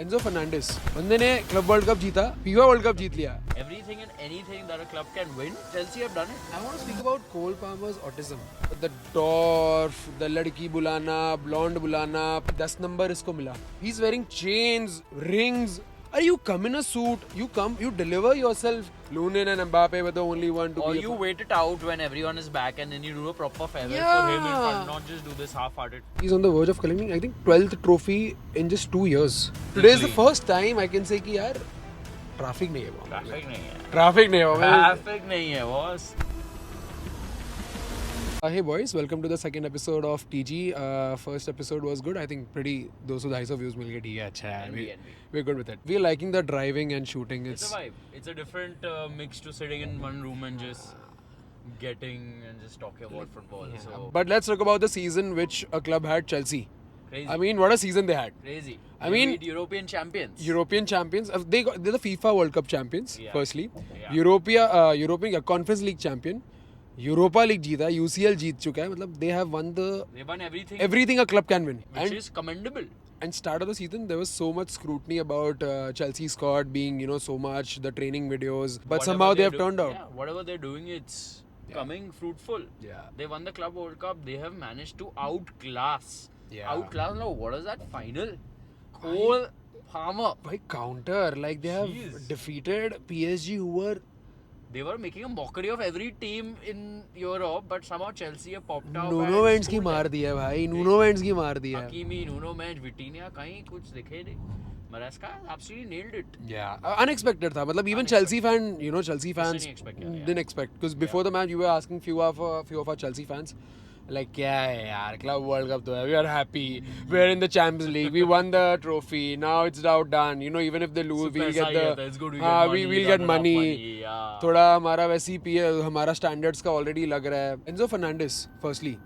Enzo Fernandez बंदे ने club world cup जीता, फीफा वर्ल्ड कप जीत लिया. Everything and anything that a club can win, Chelsea have done it. I want to speak about Cole Palmer's autism. The dwarf, the ladki bulana, blonde bulana, 10 number इसको मिला. He's wearing chains, rings. Are you come in a suit? You come, you deliver yourself. Lunin and Mbappe were the only one to Or be. you wait it out when everyone is back and then you do a proper farewell Yeah. for him in front, not just do this half-hearted. He's on the verge of collecting, I think, 12th trophy in just 2 years. Today is the first time I can say कि यार traffic नहीं है वो. Traffic नहीं है. Traffic नहीं है वो. Traffic नहीं है, boss. Hey boys, welcome to the second episode of TG. First episode was good. I think pretty 200-250 views मिल गए. ठीक है, अच्छा है. NB. We're good with it. We're liking the driving and shooting. It's a vibe. It's a different mix to sitting in one room and just getting and just talking about football. So But let's talk about the season which a club had, Chelsea. crazy. I mean, what a season they had. Crazy. I mean- beat European champions. European champions. They're the FIFA World Cup champions. Yeah. Firstly, Yeah. European Conference League champion. Europa League जीता, UCL जीत चुका है. मतलब they have won They won everything, everything a club can win. which is commendable. And start of the season, there was so much scrutiny about Chelsea squad being, so much, the training videos. But Whatever somehow they they're have turned out. Yeah, whatever they're doing, it's coming fruitful. Yeah. They won the Club World Cup. They have managed to outclass. Yeah. Outclass. Now, what is that final? Cole Palmer. By counter, like they have Jeez. defeated PSG, who were They were making a mockery of every team in Europe, but somehow Chelsea have popped out. Nuno vents की मार दी है भाई. Nuno vents की मार दी है. Hakimi, Nuno Mendes, Vitinha, कहीं कुछ दिखे नहीं. Maresca absolutely nailed it. Yeah, unexpected था. मतलब even Chelsea fan, Chelsea fans didn't expect, yeah. didn't expect, because before the match you were asking few of our Chelsea fans, like क्या है यार, Club World Cup तो है, we are happy, we're in the Champions League, we won the trophy, now it's now done. Even if they lose, we'll get the It's good, we'll get money. Yeah. थोड़ा हमारा वैसे ही हमारा standards का already लग रहा है. Enzo Fernandez firstly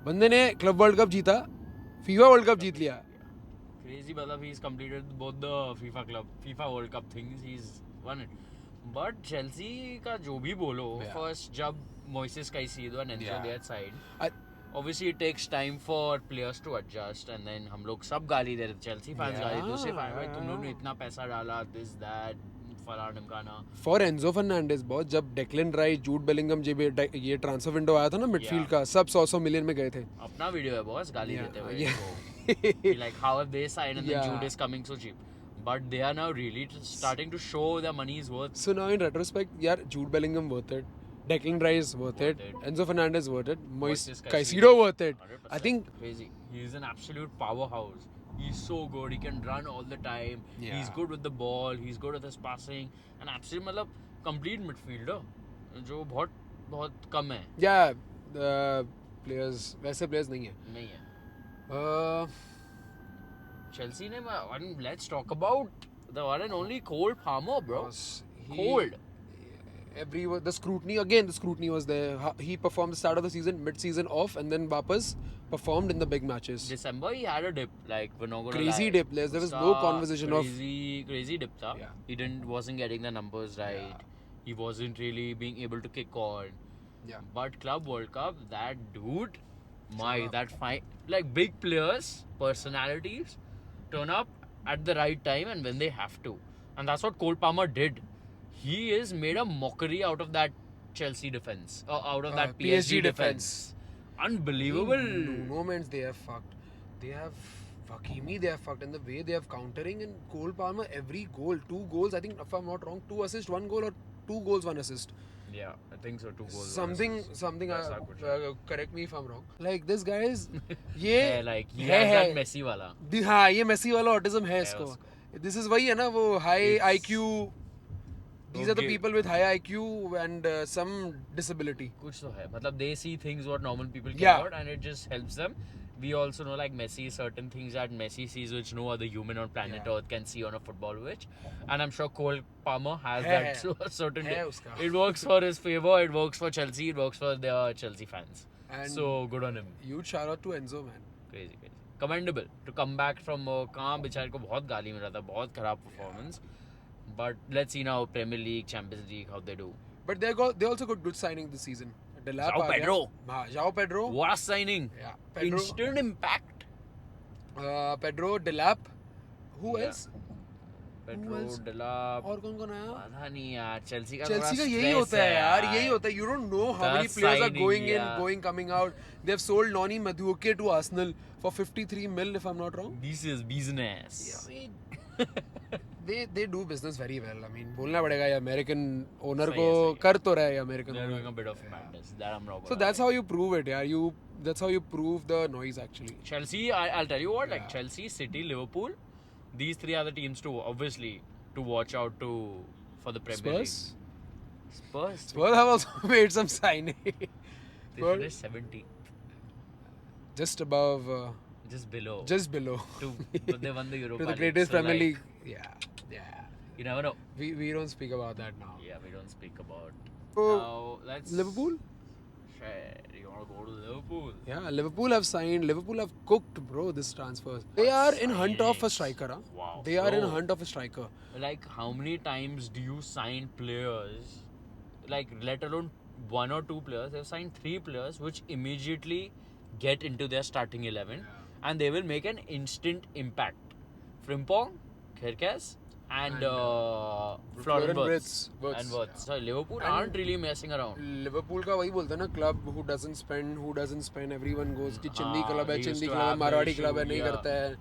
बंदे ने क्लब वर्ल्ड कप जीता, फीफा वर्ल्ड कप जीत लिया. Crazy, मतलब he's completed both the FIFA World Cup things. He's won it. But Chelsea का जो भी बोलो, first जब Moises Caicedo and Enzo their side, obviously it takes time for players to adjust, and then हम लोग सब गाली दे रहे थे, Chelsea fans गाली, दूसरे fans भाई तुम लोग ने इतना पैसा डाला, this that फलाना ढिमकाना. फॉर एंजो फर्नांडिस बहुत, जब डेक्लन राइस, जूड बेलिंगम जब ये ट्रांसफर विंडो आया था ना मिडफील्ड का, सब 100 मिलियन में गए थे. अपना वीडियो है बॉस, गाली देते हुए. Yeah. So, like how have they signed and then Yeah. Jude is coming so cheap, but they are now really starting to show their money is worth. So now in retrospect, यार Jude Bellingham worth it, Declan rice worth it, Enzo Fernandez worth it, Moises Caicedo worth it. 100%. I think Crazy. He is an absolute powerhouse. He's so good. He can run all the time. Yeah. He's good with the ball. He's good with his passing. And absolute मतलब complete midfielder, जो बहुत बहुत कम है. yeah, players वैसे players नहीं है. नहीं है. Uh, Chelsea ने let's talk about the one and only Cole Palmer, bro. Cold. The scrutiny was there. He performed the start of the season, mid-season off, and then वापस performed in the big matches. December he had a dip, like we're not gonna Crazy lie. dip. There was no conversation of. crazy dip tha. Yeah. He wasn't getting the numbers right. He wasn't really being able to kick on. Yeah. But Club World Cup, that dude, that fine, like big players, personalities, turn up at the right time and when they have to, and that's what Cole Palmer did. He has made a mockery out of that Chelsea defense, out of that PSG defense. Unbelievable. No man's they have fucked. They have Hakimi, they have fucked, and the way they have countering, and Cole Palmer, every goal, 2 goals, I think if I'm not wrong, 2 assists, 1 goal, or 2 goals, 1 assist. Yeah, I think so. 2 goals. Something. ऐसा कुछ. Correct me if I'm wrong. Like this guy is, ये है, like he has that Messi वाला. हाँ, ये Messi वाला autism है इसको. उसको. This is वही है ना, वो high IQ. These are the Okay. people with high IQ and some disability. कुछ तो है, मतलब they see things what normal people Yeah. cannot, and it just helps them. We also know like Messi, certain things that Messi sees which no other human on planet Earth can see on a football pitch, and I'm sure Cole Palmer has that so certain. है उसका. It works for his favor. It works for Chelsea. It works for their Chelsea fans. And So good on him. Huge shout out to Enzo, man. Crazy. Commendable to come back from कहाँ बेचारे को बहुत गाली मिला था, बहुत खराब performance. But let's see now Premier League, Champions League, how they do. But they also got good signing this season. Delap João आ गया. Pedro. हाँ, João Pedro. What a signing! Yeah, Pedro. Instant impact. Pedro, Delap. Who Yeah. else? Pedro, else? Delap, और कौन आया? पता नहीं यार, Chelsea का Chelsea का थोड़ा यही stress होता है यार, यार. यही होता है. You don't know how The many players are signing, going in, yeah. going, coming out. They've sold Noni Madueke to Arsenal for 53 mil, if I'm not wrong. This is business. Yeah, I mean, they do business very well. I mean, बोलना पड़ेगा ये American owner सही को है, सही है. कर तो रहा है ये American They're owner. doing a bit of madness. That I'm not So gonna that's lie. how you prove it, yeah. That's how you prove the noise actually. Chelsea, I'll tell you what, like Chelsea, City, Liverpool, these three are the teams to obviously to watch out to for the Premier Spurs. League. Spurs. Spurs have also made some signing. They Spurs finished 17th, just above, just below. just below. But they won the Europa To the League, greatest so, Premier like, League. Yeah. You never know. We don't speak about that now. Yeah, we don't speak about. So, Now let's. Liverpool? Shit, you want to go to Liverpool? Yeah, Liverpool have signed. Liverpool have cooked, bro. This transfers. They are in hunt of a signings. striker. Huh? Wow, They are in bro. hunt of a striker. Like, how many times do you sign players? Like, let alone one or two players. They've signed 3 players which immediately get into their starting 11 and they will make an instant impact. Frimpong, Kherkes, and Florian Wirtz. And Wirtz. So Liverpool aren't really messing around. Liverpool का वही बोलते हैं ना, club who doesn't spend, everyone goes कि चिंदी हाँ, club है, they used चिंदी to club है, have the Marwari issue, club है, नहीं yeah. करता है.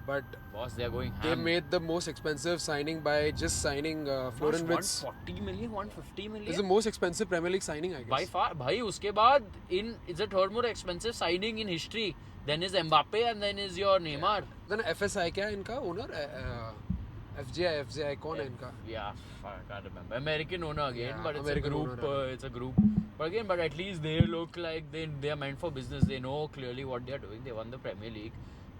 But Boss, they're going they ham. made the most expensive signing by just signing Florian Wirtz. 140 million, 150 million. It's the most expensive Premier League signing, I guess. By far, भाई उसके बाद it's the third most expensive signing in history. Then is Mbappe and then is your Neymar. Then FSI क्या है इनका owner? FJI कौन है इनका? Yeah, I can't remember. American owner again, Yeah, but it's American a group. owner, It's a group. But again, but at least they look like they are meant for business. They know clearly what they are doing. They won the Premier League.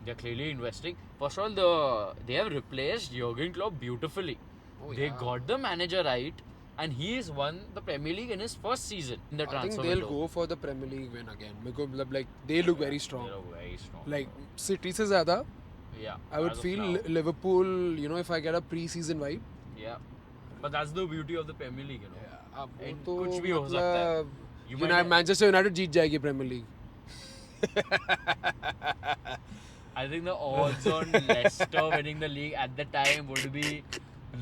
They are clearly investing. First of all, they have replaced Jurgen Klopp beautifully. Oh, They yeah. got the manager right, and he has won the Premier League in his first season in the I transfer think they'll window. go for the Premier League win again. Because मतलब like they look very strong. They look very strong. Like City से ज़्यादा, Yeah. I would as of feel now. Liverpool. You know, if I get a pre-season vibe. Yeah. But that's the beauty of the Premier League, you know. अब वो And तो कुछ भी हो सकता है. मतलब You might- United, Manchester United जीत जाएगी Premier League. I think the odds on Leicester winning the league at the time would be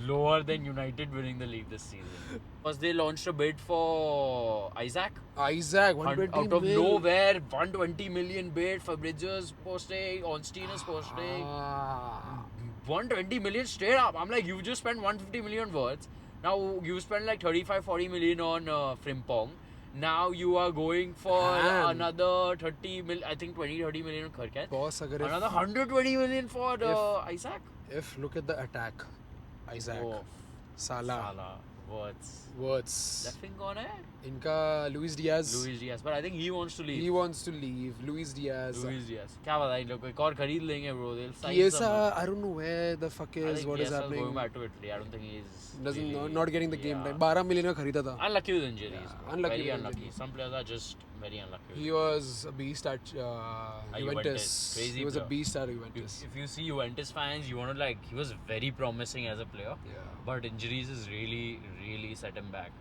lower than United winning the league this season. Because they launched a bid for Isaac. Isaac 120 Out of mil. nowhere, 120 million bid. Fabregas posting, Ornstein is posting. Ah. 120 million straight up. I'm like, you just spent 150 million words. Now you spend like 35-40 million on Frimpong. Now you are going for Damn. another 30 mil. I think 20-30 million on Kherkes. Boss, अगर Another 120 million for Isaac. if look at the attack, Isaac, Oh, Salah, Salah, Wirtz, Left wing कौन है? इनका Luis Diaz. Luis Diaz. But I think he wants to leave. He wants to leave. Luis Diaz. Luis Diaz. क्या पता इन लोग को एक और खरीद लेंगे bro. They'll sign Chiesa, someone. I don't know where the fuck I is. think What is Chiesa's happening? going back to Italy. I don't think he's Doesn't really, not getting the game yeah. time. 12 million का खरीदा था. Unlucky with injuries. Yeah, unlucky Very with unlucky. injuries. Some players are just very unlucky. He was a beast at Juventus. Juventus. Crazy He was a player. beast at Juventus. If you see Juventus fans, you want to like, he was very promising as a player. Yeah. But injuries has really set him back.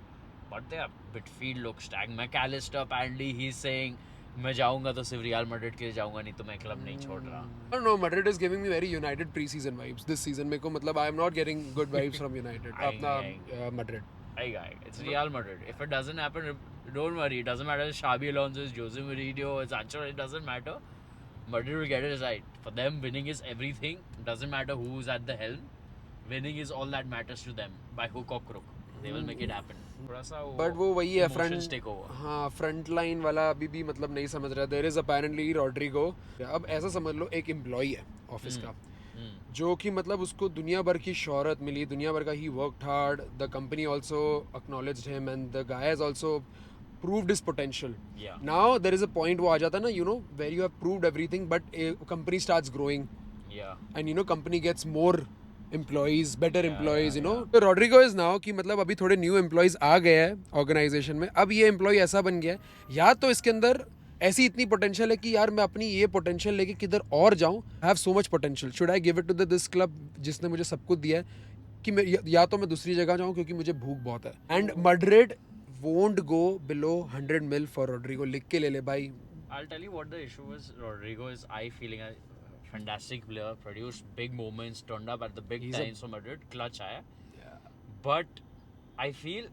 But their midfield looks stacked. McAllister apparently he's saying मैं जाऊंगा तो सिर्फ real Madrid के लिए जाऊंगा नहीं तो मैं क्लब नहीं छोड़ रहा. I don't know. Madrid is giving me very United pre-season vibes this season. मेरे को मतलब I am not getting good vibes from United. अपना Madrid. आएगा. It's Real Madrid. If it doesn't happen, don't worry. It doesn't matter if Xabi Alonso is Jose Mourinho, it's Ancelotti. It doesn't matter. Madrid will get it right. For them, winning is everything. It doesn't matter who's at the helm. Winning is all that matters to them. By hook or crook, they will make it happen. थोड़ा सा but वो वही है emotions front take over. हाँ front line वाला अभी भी मतलब नहीं समझ रहा. There is apparently Rodrigo. अब ऐसा समझ लो एक एम्प्लॉई है ऑफिस का जो कि मतलब उसको दुनिया भर की शोहरत मिली, दुनिया भर का he worked hard. The company also acknowledged him and the guy has also proved his potential. Yeah. Now there is a point वो आ जाता है ना, you know, where you have proved everything but a company starts growing Yeah. and you know company gets more employees, better employees, you know. तो Rodrigo is now कि मतलब अभी थोड़े new employees आ गए हैं organization में. अब ये employee ऐसा बन गया है या तो इसके अंदर ऐसी इतनी potential है कि यार मैं अपनी ये potential लेके किधर और जाऊं. I have so much potential. Should I give it to this club जिसने मुझे सब कुछ दिया है कि मैं या तो मैं दूसरी जगह जाऊं क्योंकि मुझे भूख बहुत है. And Madrid won't go below 100 mil for Rodrigo. लिख के ले ले भाई. I'll tell you what the issue is. Rodrigo is fantastic player, produced big moments, turned up at the big He's a- times for Madrid, clutch आया. Yeah. But I feel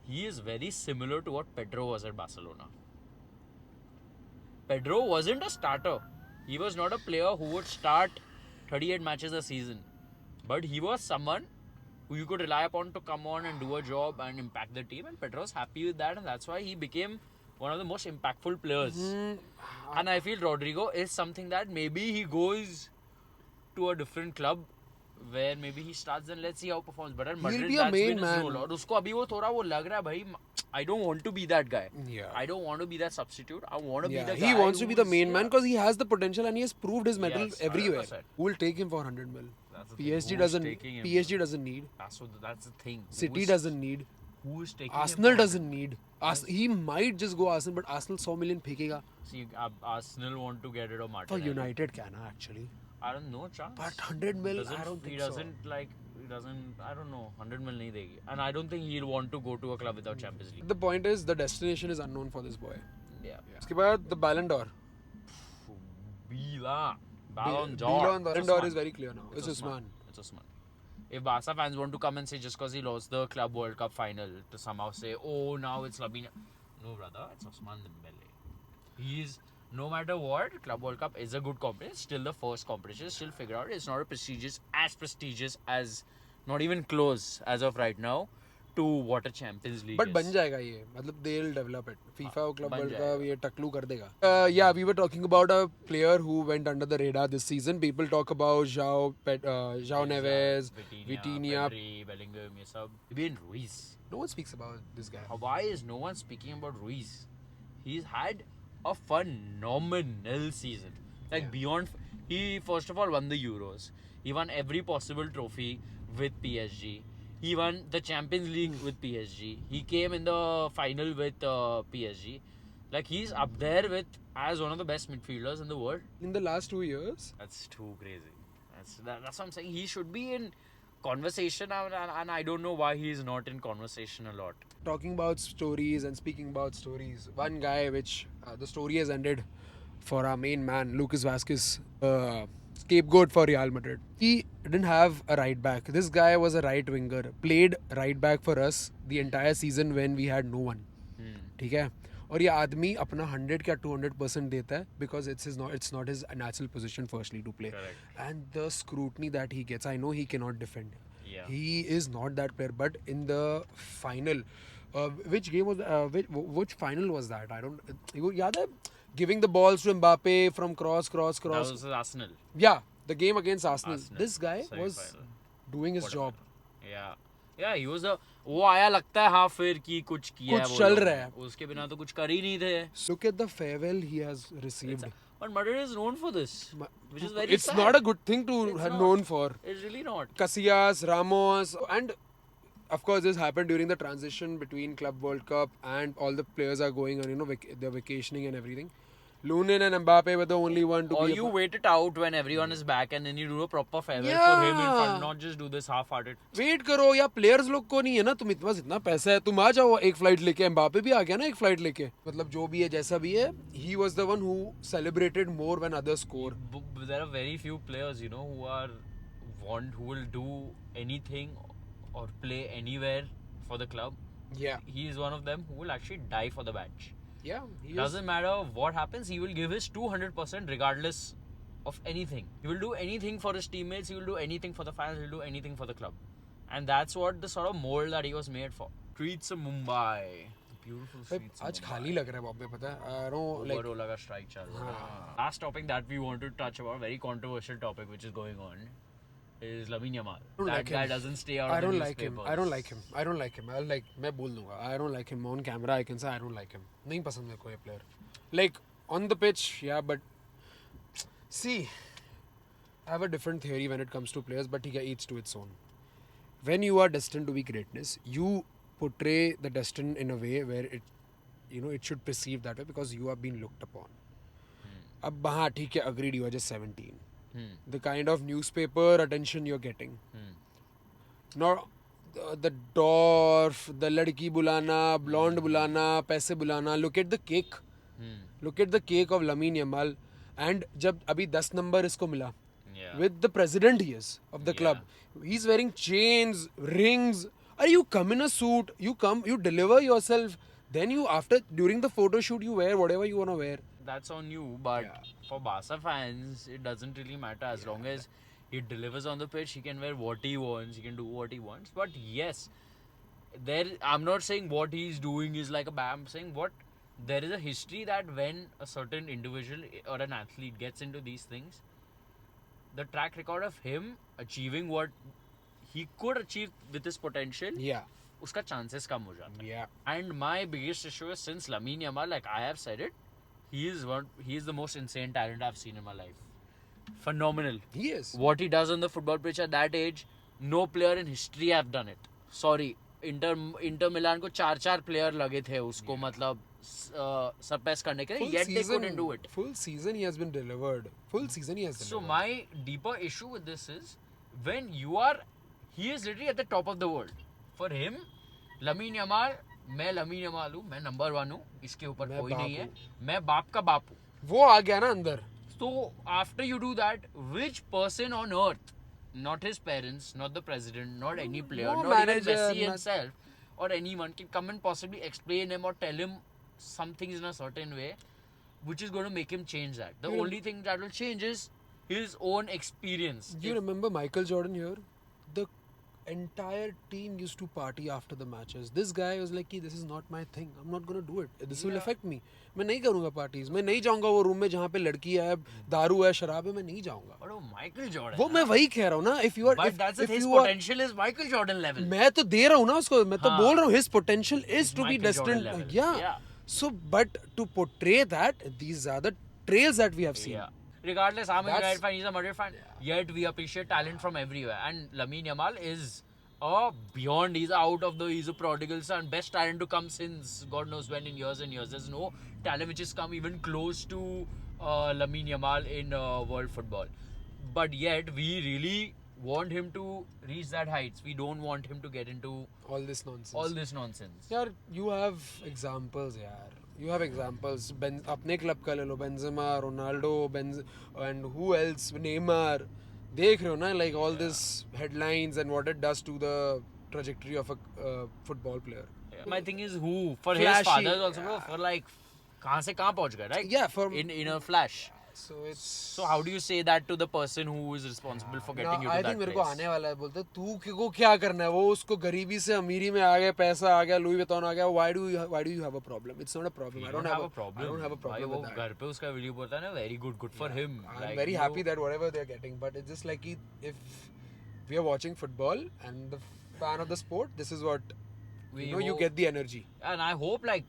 he is very similar to what Pedro was at Barcelona. Pedro wasn't a starter. He was not a player who would start 38 matches a season. But he was someone who you could rely upon to come on and do a job and impact the team. And Pedro's happy with that, and that's why he became one of the most impactful players. And I feel Rodrigo is something that maybe he goes to a different club where maybe he starts and let's see how he performs. But at Madrid, be a that's main been his man. role. और उसको अभी वो थोड़ा वो लग रहा है भाई, I don't want to be that guy. Yeah. I don't want to be that substitute. I want to Yeah, be the guy. he wants to be the who's- main man because he has the potential and he has proved his mettle Yes, everywhere. 100%. Who will take him for 100 mil? That's the thing. PSG Who's doesn't. taking him? PSG doesn't need. That's the thing. City doesn't need. Who is taking Arsenal him? doesn't need. He might just go Arsenal, but Arsenal 100 million फेंकेगा. See, Arsenal want to get rid of For Martinelli. United can actually. I don't know, chance. But 100 mil, Doesn't- I don't he think so. doesn't like. He doesn't. I don't know. 100 mil नहीं देगी. And I don't think he'll want to go to a club without Champions League. The point is the destination is unknown for this boy. Yeah. उसके बाद the Ballon d'Or. Bila. Ballon d'Or. Ballon d'Or Usman. is very clear now. It's Usman. It's Usman. If Barca fans want to come and say just because he lost the Club World Cup final to somehow say, oh, now it's Lamine. No, brother, it's Usman Dembele. He's, no matter what, Club World Cup is a good competition. It's still the first competition. Still figure out it's not as prestigious as, not even close as of right now, to what a Champions League But is. बन जाएगा ये. मतलब they'll develop it. FIFA और Club बन World जाएगा. Cup ये टकलू कर देगा. Yeah, we were talking about a player who went under the radar this season. People talk about João Neves, Vitinha. Pedri, Bellingham, ये सब. Even Ruiz. No one speaks about this guy. Why is no one speaking about Ruiz? He's had a phenomenal season. Like Yeah. beyond, he first of all won the Euros. He won every possible trophy with PSG. He won the Champions League with PSG. He came in the final with PSG. Like he's up there with as one of the best midfielders in the world. In the last 2 years, That's too crazy. That's what I'm saying. He should be in conversation, and I don't know why he's not in conversation a lot. talking about stories and speaking about stories, one guy which the story has ended for our main man, Lucas Vazquez, scapegoat for Real Madrid. He didn't have a right back. This guy was a right winger, played right back for us the entire season when we had no one. ठीक है और ये आदमी अपना 100 या 200% देता है because it's not his natural position firstly to play. Correct. And the scrutiny that he gets, I know he cannot defend. Yeah. He is not that player. But in the final, which game was which final was that? I don't. याद है giving the balls to Mbappe from cross. That was Arsenal. Yeah, the game against Arsenal. Arsenal, This guy was semi-final. doing his job. Yeah. Yeah, he was वो आया लगता है हाँ फिर कि कुछ किया कुछ है वो चल लोग। रहा है। उसके बिना तो कुछ कर ही नहीं थे. Look at the farewell he has received. But Madrid is known for this, which is very It's sad. not a good thing to It's have not. known for. It's really not. Casillas, Ramos, and of course this happened during the transition between Club World Cup and all the players are going on, they're vacationing and everything. Lunin and Mbappe were the only one to Or be. you wait it out when everyone is back and then you do a proper farewell for him in Yeah. front, not just do this half-hearted. Wait करो या players लोग को नहीं है ना तुम इतना इतना पैसा है तुम आ जाओ एक फ्लाइट लेके एम्बापे भी आ गया ना एक फ्लाइट लेके मतलब जो भी है जैसा भी है he was the one who celebrated more when others score There are very few players, who will do anything or play anywhere for the club. या He is one of them who will actually die for the badge. या Doesn't matter what happens, he will give his 200% regardless of anything. He will do anything for his teammates, he will do anything for the fans, he will do anything for the club. And that's what the sort of mold that he was made for. Streets of Mumbai. Beautiful streets of आज Mumbai. खाली लग रहा है बॉम्बे पता है I don't like Overall का strike चल रहा है. Last topic that we want to touch about, very controversial topic which is going on, is Lamine Yamal. don't That like guy him. doesn't stay out I of the don't like him. newspapers. I don't like him. I don't like him. I'll like मैं बोल दूंगा. I don't like him on camera. I can say I don't like him. नहीं पसंद मेरे को ये player. Like on the pitch, yeah, but see, I have a different theory when it comes to players, but each to its own. When you are destined to be greatness, you portray the destined in a way where it should perceive that way because you are being looked upon. अब हाँ ठीक है agreed you are just 17. The kind of newspaper attention you're getting. Not the dwarf, the ladki bulana, blonde bulana, paise bulana. Look at the cake. Look at the cake of Lamine Yamal. And जब अभी 10 number इसको मिला, Yeah. with the president he is of the club, he's wearing chains, rings. Are you come in a suit? You come, you deliver yourself. Then you during the photo shoot you wear whatever you wanna wear. That's on you, but Yeah. for Barca fans, it doesn't really matter as long as he delivers on the pitch. He can wear what he wants. He can do what he wants. But yes, I'm not saying what he's doing is like a bad. I'm saying there is a history that when a certain individual or an athlete gets into these things, the track record of him achieving what he could achieve with his potential, Yeah. उसका chances कम हो जाता है. Yeah. And my biggest issue is since Lamine Yamal, like I have said it, he is the most insane talent I've seen in my life. Phenomenal. He is. What he does on the football pitch at that age, no player in history have done it. Sorry, Inter Milan को 4 player लगे थे उसको मतलब surpass करने के लिए, yet they couldn't do it. Full season he has been delivered. Full season he has delivered. So my deeper issue with this is when he is literally at the top of the world. For him, Lamine Yamal, मैं Lamine Yamal हूँ, मैं number 1 हूँ, इसके ऊपर कोई नहीं है, मैं बाप का बाप हूँ. वो आ गया ना अंदर. So after you do that, which person on earth, not his parents, not the president, not any player, No not manager, even Messi not- himself, or anyone can come and possibly explain him or tell him some things in a certain way, which is going to make him change that. The You- only thing that will change is his own experience. Do you remember Michael Jordan here? The entire team used to party after the matches. This guy was like, this is not my thing. I'm not going to do it. This will affect me. मैं नहीं करूँगा parties. मैं नहीं जाऊँगा वो room में जहाँ पे लड़की है, दारू है, शराब है. मैं नहीं जाऊँगा. But oh, Michael Jordan. वो मैं वही कह रहा हूँ ना. If you are, But if, that's if his you are, potential is Michael Jordan level. मैं तो दे रहा हूँ ना उसको. मैं तो हाँ. बोल रहा हूँ. His potential is to be Michael Jordan destined. level. Yeah. Yeah. So, but to portray that, these are the trails that we have seen. Yeah. Regardless, I'm a That's- United fan, he's a Madrid fan. Yet we appreciate talent from everywhere. And Lamine Yamal is beyond. He's a prodigal son. Best talent to come since God knows when in years and years. There's no talent which has come even close to Lamine Yamal in world football. But yet we really want him to reach that heights. We don't want him to get into All this nonsense. all this nonsense. यार you have examples यार. You have examples. अपने club का ले लो. Benzema, Ronaldo, and who else? Neymar. देख रहे हो ना, like all this headlines and what it does to the trajectory of a football player. Yeah. My thing is who for Flashy, his father also, bro, for like कहाँ से कहाँ पहुँच गए, right? Yeah, for in a flash. so it's. So how do you say that to the person who is responsible for getting you to I that think मेरे place? को आने वाला है बोलते तू को क्या करना है वो उसको गरीबी से अमीरी में आ गया पैसा आ गया लुई विटॉन आ गया why do you have a problem? It's not a problem. You I don't have a problem. I don't have a भाई problem वो with that. घर पे उसका वीडियो बोलता है ना, very good for him. I'm Like, very you happy know, that whatever they're getting, but it's just like if we are watching football and the fan of the sport, this is what you hope- get the energy. And I hope like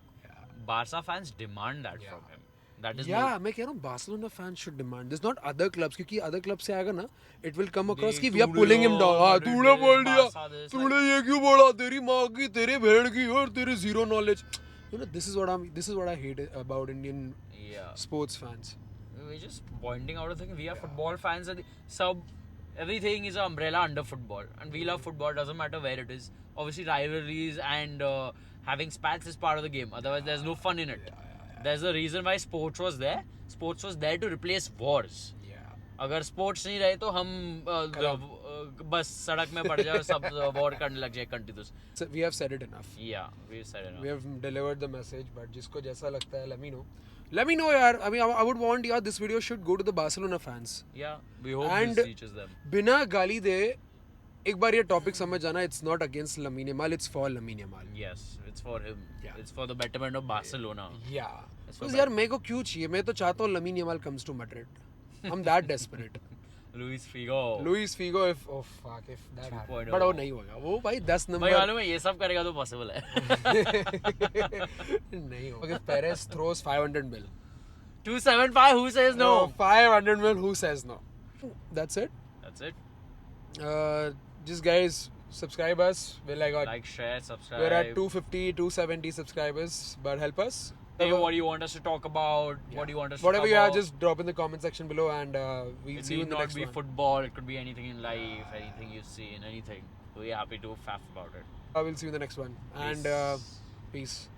Barca fans demand that from him. That is Yeah, मैं कह रहा हूँ Barcelona fans should demand. There's not other clubs क्योंकि other clubs से आएगा ना, it will come across कि we are तूने pulling him down. हाँ, Madrid तूने this, बोल दिया, Barca this, तूने ये क्यों बोला, तेरी माँ की, तेरे बहन की और तेरे zero knowledge. You know, this is what I hate about Indian yeah. sports fans. We're just pointing out a thing. We are football fans. And everything is an umbrella under football, and we love football. Doesn't matter where it is. Obviously, rivalries and having spats is part of the game. Otherwise, there's no fun in it. There's a reason why sports was there. Sports was there to replace wars. Yeah. अगर sports नहीं रहे तो हम बस सड़क में पड़ जाए और सब वॉर करने लग जाए continuous. So we have said it enough. Yeah, we said enough. We have delivered the message, but जिसको जैसा लगता है, let me know. Let me know, यार. I mean, I would want, यार, this video should go to the Barcelona fans. Yeah, we hope And this reaches them. बिना गाली दे, एक बार ये टॉपिक समझ जाना, it's not against Lamine Yamal, it's for Lamine Yamal. Yes, it's for him. Yeah. It's for the betterment of Barcelona. Yeah. It's for Because यार मेरे को क्यों चाहिए? मैं तो चाहता हूँ Lamine Yamal comes to Madrid. I'm that desperate. Luis Figo. Luis Figo, if that happened. 2.0. But वो नहीं होगा. वो भाई 10 भाई नंबर मालूम है ये सब करेगा तो पॉसिबल है. नहीं होगा. If Perez throws 500 mil. 275, who says no? 500 mil, who says no? That's it. That's it. Just guys, subscribe us. Like, share, subscribe. We're at 250, 270 subscribers, but help us. Hey, what do you want us to talk about? What do you want us Whatever to you cover? have, just drop in the comment section below, and we'll It see you in need the not next be one. football. It could be anything in life, anything you've seen, anything. We're happy to faff about it. We'll see you in the next one. And peace.